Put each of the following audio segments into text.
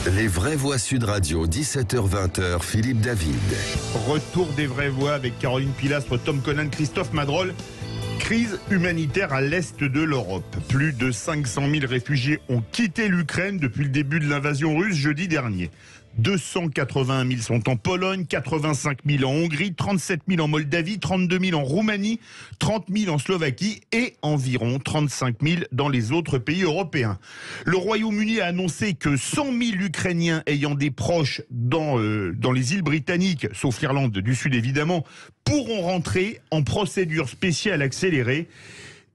Les vraies voix Sud Radio, 17h-20h, Philippe David. Retour des vraies voix avec Caroline Pilastre, Tom Conan, Christophe Madrol. Crise humanitaire à l'est de l'Europe. Plus de 500 000 réfugiés ont quitté l'Ukraine depuis le début de l'invasion russe jeudi dernier. 281 000 sont en Pologne, 85 000 en Hongrie, 37 000 en Moldavie, 32 000 en Roumanie, 30 000 en Slovaquie et environ 35 000 dans les autres pays européens. Le Royaume-Uni a annoncé que 100 000 Ukrainiens ayant des proches dans les îles britanniques, sauf l'Irlande du Sud évidemment, pourront rentrer en procédure spéciale accélérée.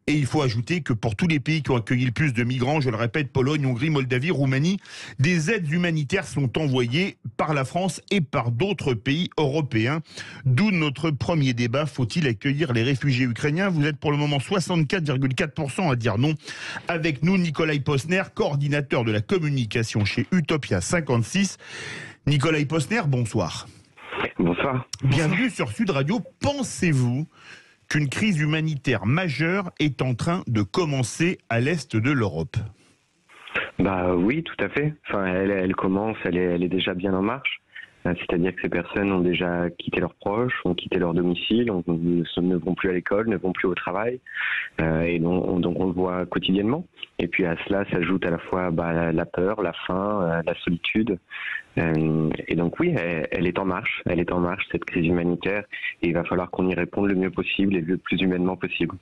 Et il faut ajouter que pour tous les pays qui ont accueilli le plus de migrants, je le répète, Pologne, Hongrie, Moldavie, Roumanie, des aides humanitaires sont envoyées par la France et par d'autres pays européens. D'où notre premier débat, faut-il accueillir les réfugiés ukrainiens? Vous êtes pour le moment 64,4% à dire non. Avec nous, Nikolai Posner, coordinateur de la communication chez Utopia 56. Nikolai Posner, bonsoir. Bonsoir. Bienvenue sur Sud Radio. Pensez-vous qu'une crise humanitaire majeure est en train de commencer à l'est de l'Europe? Oui, tout à fait. Enfin, elle commence, elle est déjà bien en marche. C'est-à-dire que ces personnes ont déjà quitté leurs proches, ont quitté leur domicile, ne vont plus à l'école, ne vont plus au travail, et donc on le voit quotidiennement. Et puis à cela s'ajoute à la fois la peur, la faim, la solitude. Et donc oui, elle est en marche, cette crise humanitaire, et il va falloir qu'on y réponde le mieux possible et le plus humainement possible.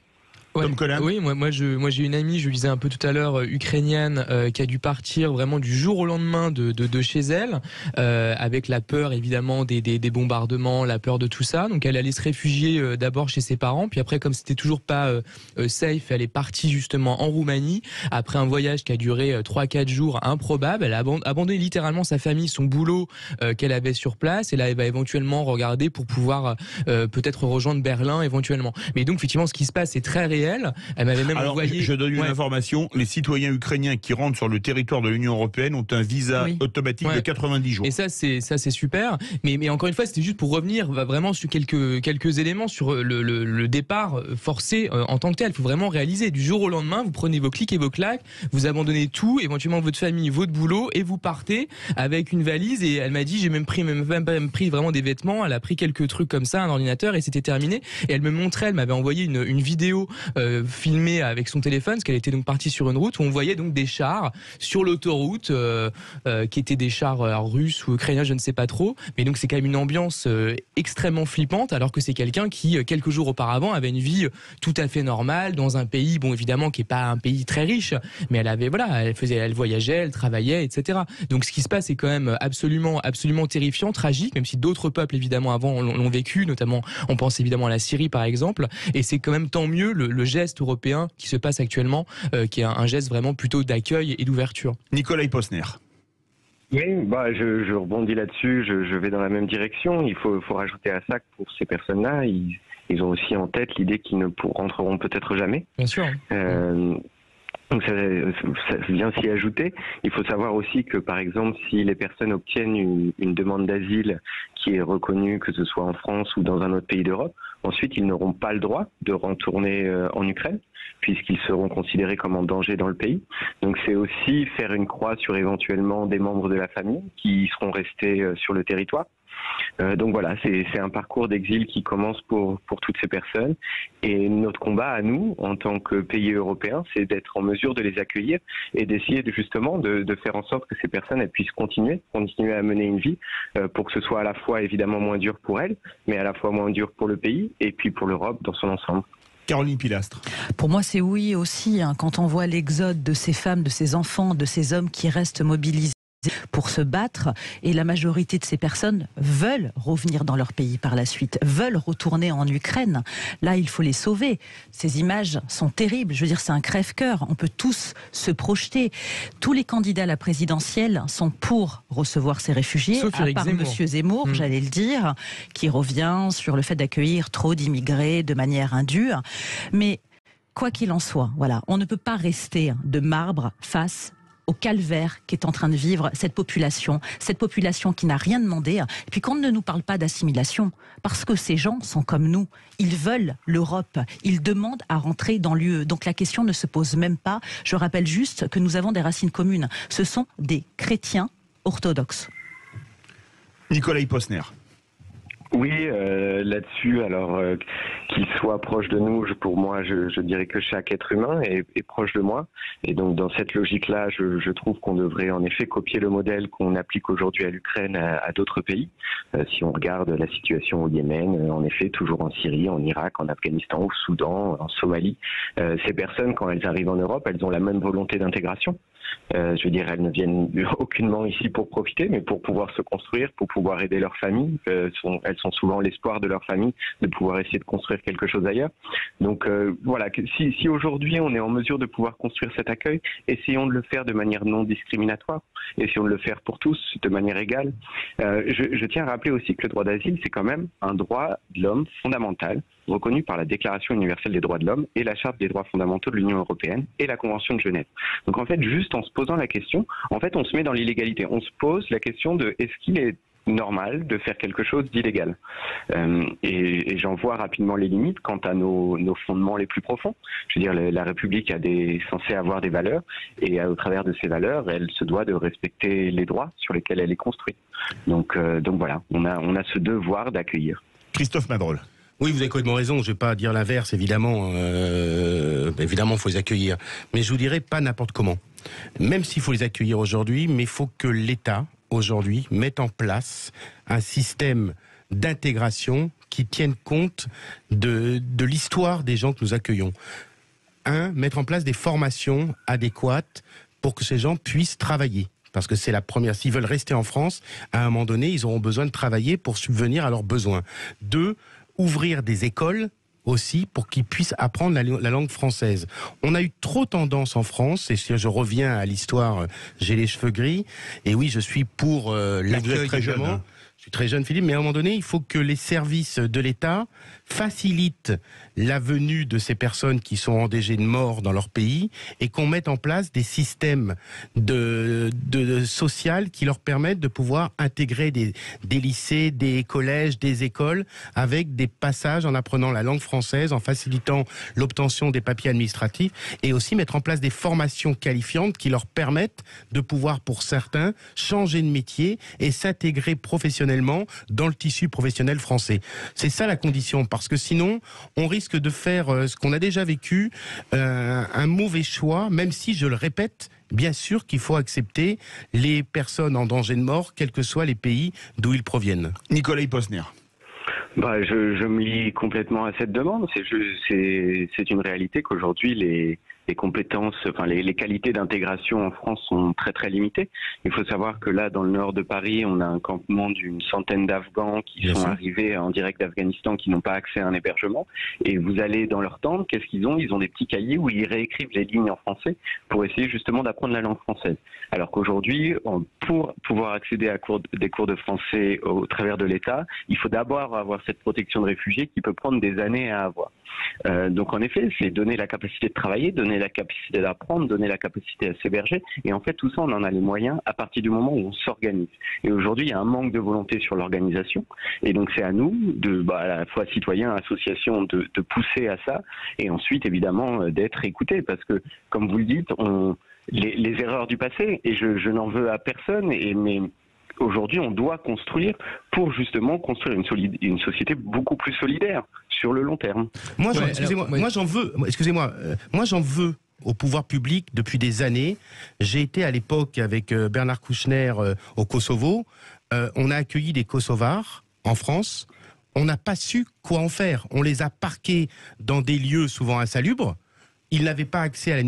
Ouais, oui, moi j'ai une amie, je le disais un peu tout à l'heure, ukrainienne, qui a dû partir vraiment du jour au lendemain de chez elle, avec la peur évidemment des bombardements, la peur de tout ça. Donc elle allait se réfugier d'abord chez ses parents, puis après comme c'était toujours pas safe, elle est partie justement en Roumanie, après un voyage qui a duré 3-4 jours improbable. Elle a abandonné littéralement sa famille, son boulot qu'elle avait sur place, et là elle va éventuellement regarder pour pouvoir peut-être rejoindre Berlin éventuellement. Mais donc effectivement ce qui se passe c'est très réel. Elle m'avait même envoyé... Je donne une information, les citoyens ukrainiens qui rentrent sur le territoire de l'Union européenne ont un visa automatique de 90 jours. Et ça c'est super, mais encore une fois c'était juste pour revenir vraiment sur quelques éléments sur le départ forcé en tant que tel. Il faut vraiment réaliser, du jour au lendemain vous prenez vos clics et vos claques, vous abandonnez tout, éventuellement votre famille, votre boulot, et vous partez avec une valise. Et elle m'a dit, j'ai même pris vraiment des vêtements, elle a pris quelques trucs comme ça, un ordinateur, et c'était terminé. Et elle me montrait, elle m'avait envoyé une vidéo filmée avec son téléphone, parce qu'elle était donc partie sur une route où on voyait donc des chars sur l'autoroute qui étaient des chars russes ou ukrainiens, je ne sais pas trop, mais donc c'est quand même une ambiance extrêmement flippante, alors que c'est quelqu'un qui quelques jours auparavant avait une vie tout à fait normale dans un pays, bon évidemment qui est pas un pays très riche, mais elle voyageait, elle travaillait, etc. Donc ce qui se passe est quand même absolument terrifiant, tragique, même si d'autres peuples évidemment avant l'ont vécu, notamment on pense évidemment à la Syrie par exemple, et c'est quand même tant mieux le geste européen qui se passe actuellement, qui est un geste vraiment plutôt d'accueil et d'ouverture. Nikolai Posner. Oui, je rebondis là-dessus, je vais dans la même direction. Il faut rajouter à ça que pour ces personnes-là, ils ont aussi en tête l'idée qu'ils ne rentreront peut-être jamais. Bien sûr. Donc ça vient s'y ajouter. Il faut savoir aussi que, par exemple, si les personnes obtiennent une demande d'asile qui est reconnue, que ce soit en France ou dans un autre pays d'Europe, ensuite ils n'auront pas le droit de retourner en Ukraine, puisqu'ils seront considérés comme en danger dans le pays. Donc c'est aussi faire une croix sur éventuellement des membres de la famille qui seront restés sur le territoire. Donc voilà, c'est un parcours d'exil qui commence pour toutes ces personnes, et notre combat à nous, en tant que pays européens, c'est d'être en mesure de les accueillir et d'essayer justement de faire en sorte que ces personnes elles puissent continuer à mener une vie pour que ce soit à la fois évidemment moins dur pour elles, mais à la fois moins dur pour le pays et puis pour l'Europe dans son ensemble. Caroline Pilastre. Pour moi, c'est oui aussi, quand on voit l'exode de ces femmes, de ces enfants, de ces hommes qui restent mobilisés pour se battre, et la majorité de ces personnes veulent revenir dans leur pays par la suite, veulent retourner en Ukraine. Là, il faut les sauver. Ces images sont terribles. Je veux dire, c'est un crève-cœur. On peut tous se projeter. Tous les candidats à la présidentielle sont pour recevoir ces réfugiés, sauf à part Monsieur Zemmour, j'allais le dire, qui revient sur le fait d'accueillir trop d'immigrés de manière indue. Mais quoi qu'il en soit, voilà, on ne peut pas rester de marbre face au calvaire qu'est en train de vivre cette population qui n'a rien demandé. Et puis qu'on ne nous parle pas d'assimilation, parce que ces gens sont comme nous, ils veulent l'Europe, ils demandent à rentrer dans l'UE. Donc la question ne se pose même pas. Je rappelle juste que nous avons des racines communes. Ce sont des chrétiens orthodoxe. Nicolas Posner. Oui, là-dessus, alors qu'il soit proche de nous, pour moi, je dirais que chaque être humain est proche de moi. Et donc, dans cette logique-là, je trouve qu'on devrait en effet copier le modèle qu'on applique aujourd'hui à l'Ukraine, à d'autres pays. Si on regarde la situation au Yémen, en effet, toujours en Syrie, en Irak, en Afghanistan, au Soudan, en Somalie, ces personnes, quand elles arrivent en Europe, elles ont la même volonté d'intégration. Je veux dire, elles ne viennent aucunement ici pour profiter, mais pour pouvoir se construire, pour pouvoir aider leur famille. Elles sont souvent l'espoir de leur famille de pouvoir essayer de construire quelque chose ailleurs. Donc voilà, si aujourd'hui on est en mesure de pouvoir construire cet accueil, essayons de le faire de manière non discriminatoire, essayons de le faire pour tous, de manière égale. Je tiens à rappeler aussi que le droit d'asile, c'est quand même un droit de l'homme fondamental, reconnu par la Déclaration universelle des droits de l'homme et la Charte des droits fondamentaux de l'Union européenne et la Convention de Genève. Donc en fait, juste en se posant la question, en fait, on se met dans l'illégalité. On se pose la question de est-ce qu'il est normal de faire quelque chose d'illégal. Et j'en vois rapidement les limites quant à nos fondements les plus profonds. Je veux dire, la République censée avoir des valeurs, et au travers de ces valeurs, elle se doit de respecter les droits sur lesquels elle est construite. Donc voilà, on a ce devoir d'accueillir. Christophe Madrol. Oui, vous avez complètement raison. Je ne vais pas dire l'inverse, évidemment. Évidemment, il faut les accueillir. Mais je vous dirais pas n'importe comment. Même s'il faut les accueillir aujourd'hui, mais il faut que l'État, aujourd'hui, mette en place un système d'intégration qui tienne compte de l'histoire des gens que nous accueillons. Mettre en place des formations adéquates pour que ces gens puissent travailler. Parce que c'est la première. S'ils veulent rester en France, à un moment donné, ils auront besoin de travailler pour subvenir à leurs besoins. 2, ouvrir des écoles aussi pour qu'ils puissent apprendre la langue française. On a eu trop tendance en France, et si je reviens à l'histoire, j'ai les cheveux gris, et oui, je suis pour l'accueil. Vous êtes très jeune, hein. Je suis très jeune, Philippe, mais à un moment donné, il faut que les services de l'État facilitent la venue de ces personnes qui sont en danger de mort dans leur pays, et qu'on mette en place des systèmes de social qui leur permettent de pouvoir intégrer des lycées, des collèges, des écoles, avec des passages en apprenant la langue française, en facilitant l'obtention des papiers administratifs, et aussi mettre en place des formations qualifiantes qui leur permettent de pouvoir, pour certains, changer de métier et s'intégrer professionnellement dans le tissu professionnel français. C'est ça la condition, parce que sinon, on risque de faire ce qu'on a déjà vécu, un mauvais choix, même si, je le répète, bien sûr qu'il faut accepter les personnes en danger de mort, quels que soient les pays d'où ils proviennent. Nicolas Posner. Je me lie complètement à cette demande. C'est une réalité qu'aujourd'hui les compétences, les qualités d'intégration en France sont très très limitées. Il faut savoir que là, dans le nord de Paris, on a un campement d'une centaine d'Afghans qui sont arrivés en direct d'Afghanistan, qui n'ont pas accès à un hébergement. Et vous allez dans leur tente, qu'est-ce qu'ils ont? Ils ont des petits cahiers où ils réécrivent les lignes en français pour essayer justement d'apprendre la langue française. Alors qu'aujourd'hui, pour pouvoir accéder à des cours de français au travers de l'État, il faut d'abord avoir cette protection de réfugiés qui peut prendre des années à avoir. Donc en effet, c'est donner la capacité de travailler, donner la capacité d'apprendre, donner la capacité à s'héberger. Et en fait, tout ça, on en a les moyens à partir du moment où on s'organise. Et aujourd'hui, il y a un manque de volonté sur l'organisation. Et donc c'est à nous, à la fois citoyens, associations, de pousser à ça. Et ensuite, évidemment, d'être écoutés. Parce que, comme vous le dites, les erreurs du passé, et je n'en veux à personne, mais aujourd'hui, on doit construire pour justement construire une société beaucoup plus solidaire sur le long terme. Moi, j'en veux au pouvoir public depuis des années. J'ai été à l'époque avec Bernard Kouchner au Kosovo. On a accueilli des Kosovars en France. On n'a pas su quoi en faire. On les a parqués dans des lieux souvent insalubres. Ils n'avaient pas accès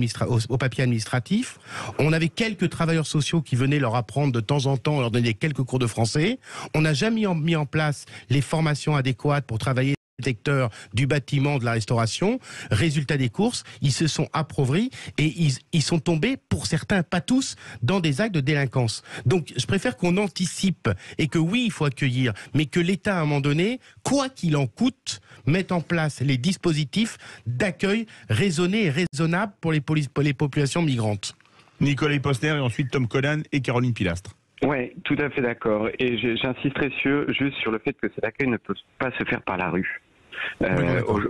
aux papiers administratifs. On avait quelques travailleurs sociaux qui venaient leur apprendre de temps en temps, leur donner quelques cours de français. On n'a jamais mis en place les formations adéquates pour travailler secteur du bâtiment, de la restauration. Résultat des courses, ils se sont appauvris et ils sont tombés, pour certains, pas tous, dans des actes de délinquance. Donc je préfère qu'on anticipe et que oui, il faut accueillir, mais que l'État, à un moment donné, quoi qu'il en coûte, mette en place les dispositifs d'accueil raisonnés et raisonnables pour les populations migrantes. Nicolas Posner et ensuite Tom Conan et Caroline Pilastre. Oui, tout à fait d'accord. Et j'insisterai juste sur le fait que cet accueil ne peut pas se faire par la rue.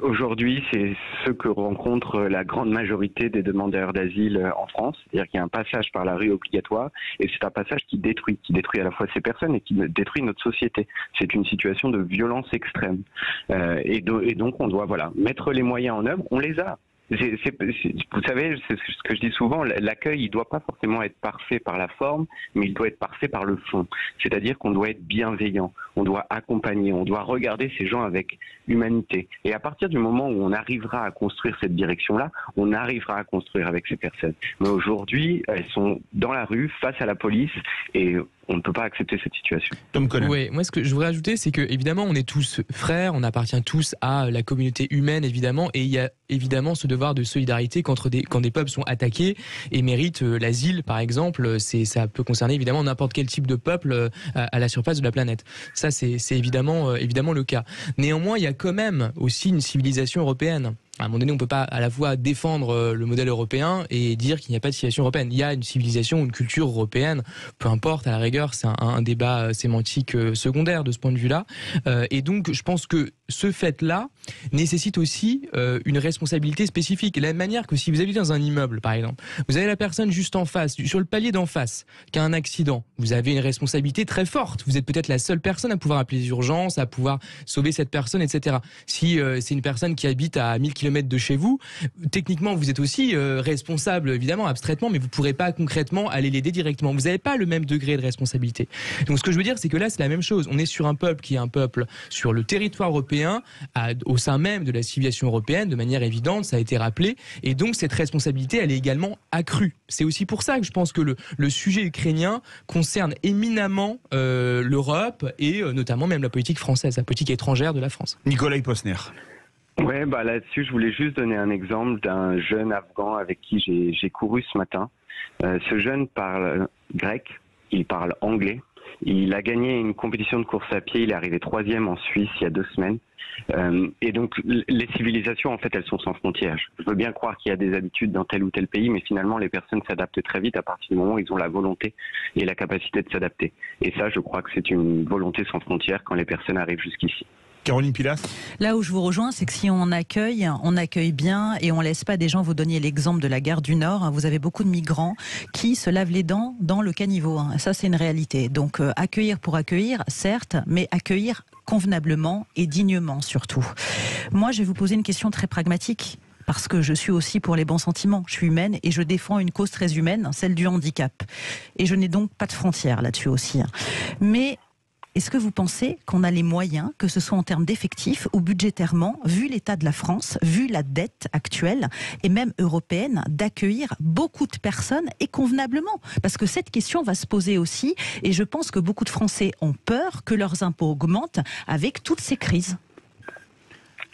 Aujourd'hui, c'est ce que rencontre la grande majorité des demandeurs d'asile en France. C'est-à-dire qu'il y a un passage par la rue obligatoire et c'est un passage qui détruit à la fois ces personnes et qui détruit notre société. C'est une situation de violence extrême. Et donc, on doit mettre les moyens en œuvre. On les a. Vous savez, c'est ce que je dis souvent, l'accueil, il ne doit pas forcément être parfait par la forme, mais il doit être parfait par le fond. C'est-à-dire qu'on doit être bienveillant, on doit accompagner, on doit regarder ces gens avec humanité. Et à partir du moment où on arrivera à construire cette direction-là, on arrivera à construire avec ces personnes. Mais aujourd'hui, elles sont dans la rue, face à la police, et on ne peut pas accepter cette situation. Tom Collin. Oui, moi ce que je voudrais ajouter, c'est que évidemment on est tous frères, on appartient tous à la communauté humaine évidemment, et il y a évidemment ce devoir de solidarité quand des peuples sont attaqués et méritent l'asile par exemple. Ça peut concerner évidemment n'importe quel type de peuple à la surface de la planète. Ça c'est évidemment le cas. Néanmoins, il y a quand même aussi une civilisation européenne. À un moment donné, on ne peut pas à la fois défendre le modèle européen et dire qu'il n'y a pas de civilisation européenne. Il y a une civilisation, une culture européenne, peu importe, à la rigueur, c'est un débat sémantique secondaire de ce point de vue-là. Et donc, je pense que ce fait-là nécessite aussi une responsabilité spécifique. De la même manière que si vous habitez dans un immeuble, par exemple, vous avez la personne juste en face, sur le palier d'en face, qui a un accident, vous avez une responsabilité très forte. Vous êtes peut-être la seule personne à pouvoir appeler les urgences, à pouvoir sauver cette personne, etc. Si c'est une personne qui habite à 1000 km de chez vous, techniquement vous êtes aussi responsable évidemment abstraitement, mais vous ne pourrez pas concrètement aller l'aider directement. Vous n'avez pas le même degré de responsabilité. Donc ce que je veux dire, c'est que là c'est la même chose. On est sur un peuple qui est un peuple sur le territoire européen, au sein même de la civilisation européenne, de manière évidente, ça a été rappelé, et donc cette responsabilité elle est également accrue. C'est aussi pour ça que je pense que le sujet ukrainien concerne éminemment l'Europe et notamment même la politique française, la politique étrangère de la France. Nicolas Posner. Ouais, là-dessus, je voulais juste donner un exemple d'un jeune Afghan avec qui j'ai couru ce matin. Ce jeune parle grec, il parle anglais. Il a gagné une compétition de course à pied, il est arrivé 3e en Suisse il y a 2 semaines. Et donc les civilisations, en fait, elles sont sans frontières. Je veux bien croire qu'il y a des habitudes dans tel ou tel pays, mais finalement, les personnes s'adaptent très vite à partir du moment où ils ont la volonté et la capacité de s'adapter. Et ça, je crois que c'est une volonté sans frontières quand les personnes arrivent jusqu'ici. Caroline Pilas. Là où je vous rejoins, c'est que si on accueille bien et on laisse pas des gens. Vous donniez l'exemple de la gare du Nord. Vous avez beaucoup de migrants qui se lavent les dents dans le caniveau. Ça, c'est une réalité. Donc, accueillir pour accueillir, certes, mais accueillir convenablement et dignement surtout. Moi, je vais vous poser une question très pragmatique. Parce que je suis aussi pour les bons sentiments. Je suis humaine et je défends une cause très humaine, celle du handicap. Et je n'ai donc pas de frontières là-dessus aussi. Mais est-ce que vous pensez qu'on a les moyens, que ce soit en termes d'effectifs ou budgétairement, vu l'état de la France, vu la dette actuelle et même européenne, d'accueillir beaucoup de personnes et convenablement? Parce que cette question va se poser aussi, et je pense que beaucoup de Français ont peur que leurs impôts augmentent avec toutes ces crises.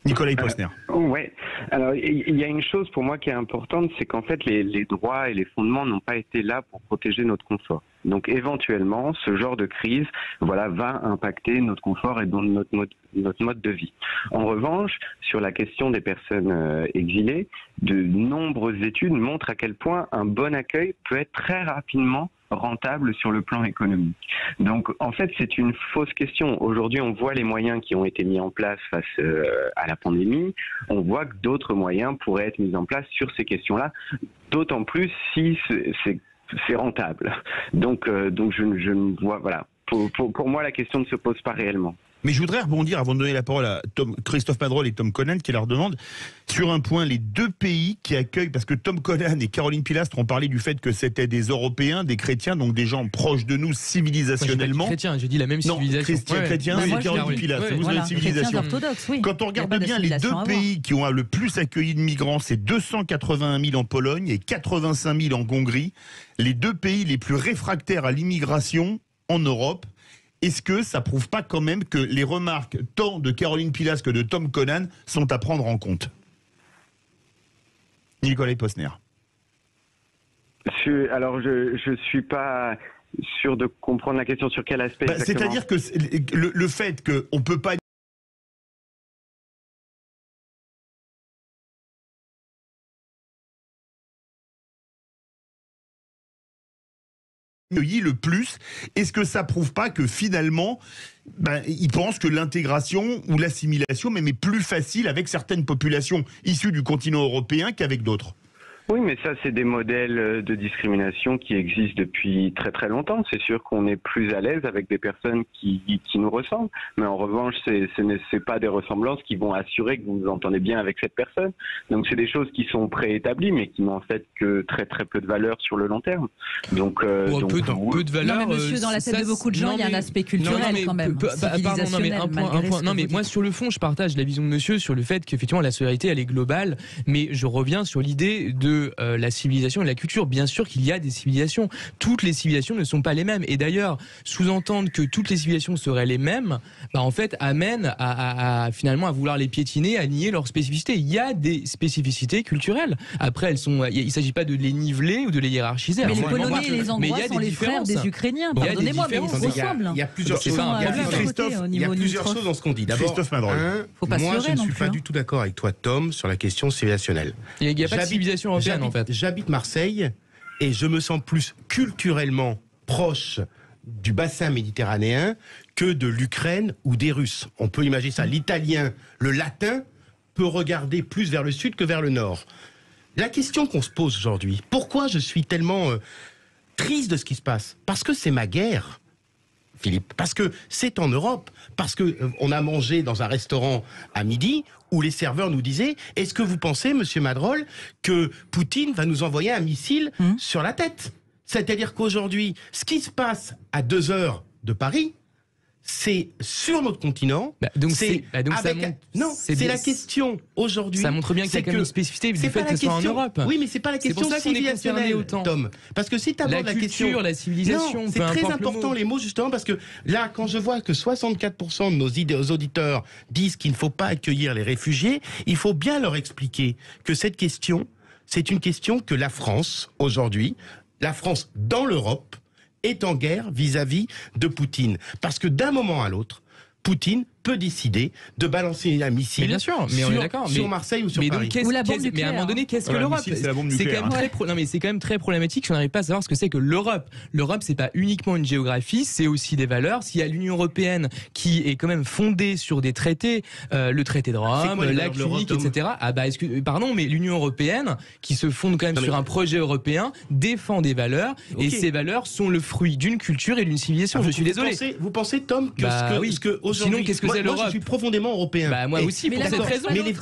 Nicolas Posner. Ouais. Alors, il y a une chose pour moi qui est importante, c'est qu'en fait, les droits et les fondements n'ont pas été là pour protéger notre confort. Donc, éventuellement, ce genre de crise, va impacter notre confort et donc notre mode de vie. En revanche, sur la question des personnes exilées, de nombreuses études montrent à quel point un bon accueil peut être très rapidement rentable sur le plan économique. Donc, en fait, c'est une fausse question. Aujourd'hui, on voit les moyens qui ont été mis en place face à la pandémie. On voit que d'autres moyens pourraient être mis en place sur ces questions-là, d'autant plus si c'est rentable. Donc je ne vois, pour moi, la question ne se pose pas réellement. Mais je voudrais rebondir, avant de donner la parole à Christophe Madrol et Tom Collin, qui leur demande, sur un point, les 2 pays qui accueillent, parce que Tom Collin et Caroline Pilastre ont parlé du fait que c'était des Européens, des chrétiens, donc des gens proches de nous civilisationnellement. Moi, chrétien, j'ai dit la même civilisation. Non, chrétien, et Caroline Pilastre, vous avez une civilisation. Oui. Quand on regarde bien, les 2 pays qui ont le plus accueilli de migrants, c'est 281 000 en Pologne et 85 000 en Hongrie, les 2 pays les plus réfractaires à l'immigration en Europe. Est-ce que ça prouve pas quand même que les remarques tant de Caroline Pilas que de Tom Collin sont à prendre en compte? Nicolas Posner. Je suis pas sûr de comprendre la question sur quel aspect exactement. C'est-à-dire que le fait qu'on peut pas accueillis le plus. Est-ce que ça prouve pas que finalement, ils pensent que l'intégration ou l'assimilation même est plus facile avec certaines populations issues du continent européen qu'avec d'autres? Oui, mais ça, c'est des modèles de discrimination qui existent depuis très très longtemps. C'est sûr qu'on est plus à l'aise avec des personnes qui nous ressemblent. Mais en revanche, c'est pas des ressemblances qui vont assurer que vous vous entendez bien avec cette personne. Donc, c'est des choses qui sont préétablies, mais qui n'ont en fait que très très peu de valeur sur le long terme. Donc, peu de valeur. Non, mais monsieur, dans la tête de beaucoup de gens, il y a un aspect culturel quand même. Moi, sur le fond, je partage la vision de monsieur sur le fait qu'effectivement, la solidarité, elle est globale. Mais je reviens sur l'idée de la civilisation et la culture. Bien sûr qu'il y a des civilisations. Toutes les civilisations ne sont pas les mêmes. Et d'ailleurs, sous-entendre que toutes les civilisations seraient les mêmes, en fait, amène finalement à vouloir les piétiner, à nier leurs spécificités. Il y a des spécificités culturelles. Après, il ne s'agit pas de les niveler ou de les hiérarchiser. Mais les Polonais et les Hongrois sont les frères des Ukrainiens. Pardonnez-moi, mais ils se ressemblent. Il y a plusieurs choses. Il y a plusieurs choses dans ce qu'on dit. D'abord, moi, je ne suis pas du tout d'accord avec toi, Tom, sur la question civilisationnelle. Il n'y a pas de civilisation européenne. En fait. J'habite Marseille et je me sens plus culturellement proche du bassin méditerranéen que de l'Ukraine ou des Russes. On peut imaginer ça. L'italien, le latin peut regarder plus vers le sud que vers le nord. La question qu'on se pose aujourd'hui, pourquoi je suis tellement triste de ce qui se passe? Parce que c'est ma guerre, Philippe. Parce que c'est en Europe. Parce qu'on a mangé dans un restaurant à midi où les serveurs nous disaient « Est-ce que vous pensez, monsieur Madrol, que Poutine va nous envoyer un missile sur la tête ?» C'est-à-dire qu'aujourd'hui, ce qui se passe à 2 heures de Paris, c'est sur notre continent. C'est la question aujourd'hui. Ça montre bien qu'il y a quand même une spécificité du fait que ce soit en Europe. Oui, mais c'est pas la question civilisationnelle, Tom. Parce que si tu abordes la question, la civilisation, c'est très important les mots justement parce que là, quand je vois que 64% de nos auditeurs disent qu'il ne faut pas accueillir les réfugiés, il faut bien leur expliquer que cette question, c'est une question que la France aujourd'hui, la France dans l'Europe, est en guerre vis-à-vis de Poutine. Parce que d'un moment à l'autre, Poutine peut décider de balancer un missile sur Marseille ou sur Paris. Mais à un moment donné, qu'est-ce que l'Europe? C'est quand même très problématique si on n'arrive pas à savoir ce que c'est que l'Europe. L'Europe, c'est pas uniquement une géographie, c'est aussi des valeurs. S'il y a l'Union européenne qui est quand même fondée sur des traités, le traité de Rome, l'acte unique, etc. Mais l'Union européenne, qui se fonde quand même sur un projet européen, défend des valeurs, et ces valeurs sont le fruit d'une culture et d'une civilisation. Je suis désolé. Vous pensez, Tom, que aujourd'hui, sinon, qu'est-ce que c'est l'Europe? Moi, je suis profondément européen. Moi aussi, pour cette raison. Mais les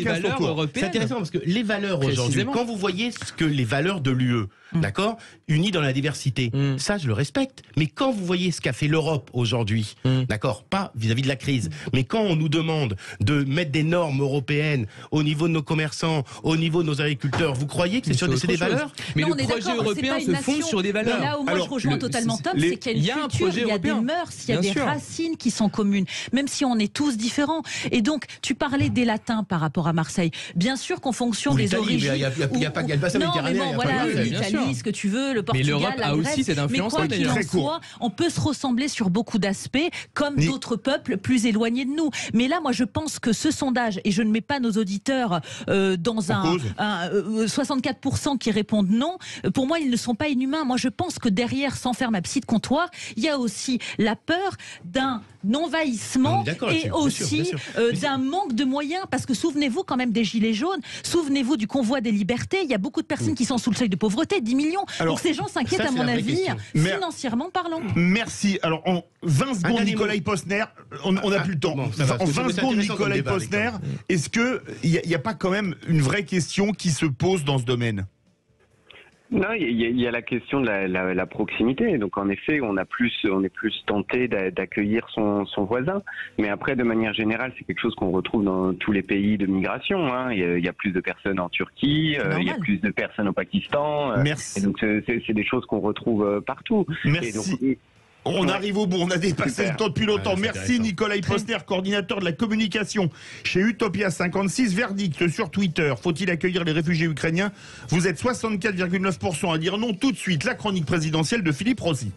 valeurs européennes. C'est intéressant parce que les valeurs aujourd'hui, quand vous voyez ce que les valeurs de l'UE, d'accord, unies dans la diversité, ça, je le respecte. Mais quand vous voyez ce qu'a fait l'Europe aujourd'hui, d'accord, pas vis-à-vis de la crise, mais quand on nous demande de mettre des normes européennes au niveau de nos commerçants, au niveau de nos agriculteurs, vous croyez que c'est des valeurs? Mais le projet européen se fonde sur des valeurs. Là où moi je rejoins totalement Tom, c'est qu'il y a une culture, il y a des mœurs, il y a des racines qui sont communes, même si on est tous différents. Et donc, tu parlais des Latins par rapport à Marseille. Bien sûr qu'en fonction des origines... Il n'y a pas le bassin méditerranéen. L'Italie, ce que tu veux, le Portugal, l'Europe la a Grèce. aussi cette influence. Mais quoi qu'il en soit, on peut se ressembler sur beaucoup d'aspects, comme d'autres peuples plus éloignés de nous. Mais là, moi, je pense que ce sondage, et je ne mets pas nos auditeurs dans 64% qui répondent non, pour moi, ils ne sont pas inhumains. Moi, je pense que derrière, sans faire ma petite comptoir, il y a aussi la peur d'un envahissement et aussi d'un manque de moyens, parce que souvenez-vous quand même des Gilets jaunes, souvenez-vous du convoi des libertés, il y a beaucoup de personnes qui sont sous le seuil de pauvreté, 10 millions. Alors, donc ces gens s'inquiètent à mon avis, financièrement parlant. Merci. Alors en 20 secondes, Nicolas Posner, on n'a plus le temps. En 20 secondes, Nicolas Posner, est-ce qu'il n'y a pas quand même une vraie question qui se pose dans ce domaine? Non, il y a la question de la proximité. Donc en effet, on est plus tenté d'accueillir son voisin. Mais après, de manière générale, c'est quelque chose qu'on retrouve dans tous les pays de migration. Il y a plus de personnes en Turquie, il y a plus de personnes au Pakistan. Merci. Et donc c'est des choses qu'on retrouve partout. Merci. Et donc, on arrive au bout, on a dépassé le temps depuis longtemps. Merci Nicolas Posner, coordinateur de la communication chez Utopia 56. Verdict sur Twitter, faut-il accueillir les réfugiés ukrainiens? Vous êtes 64,9% à dire non. Tout de suite, la chronique présidentielle de Philippe Rossi.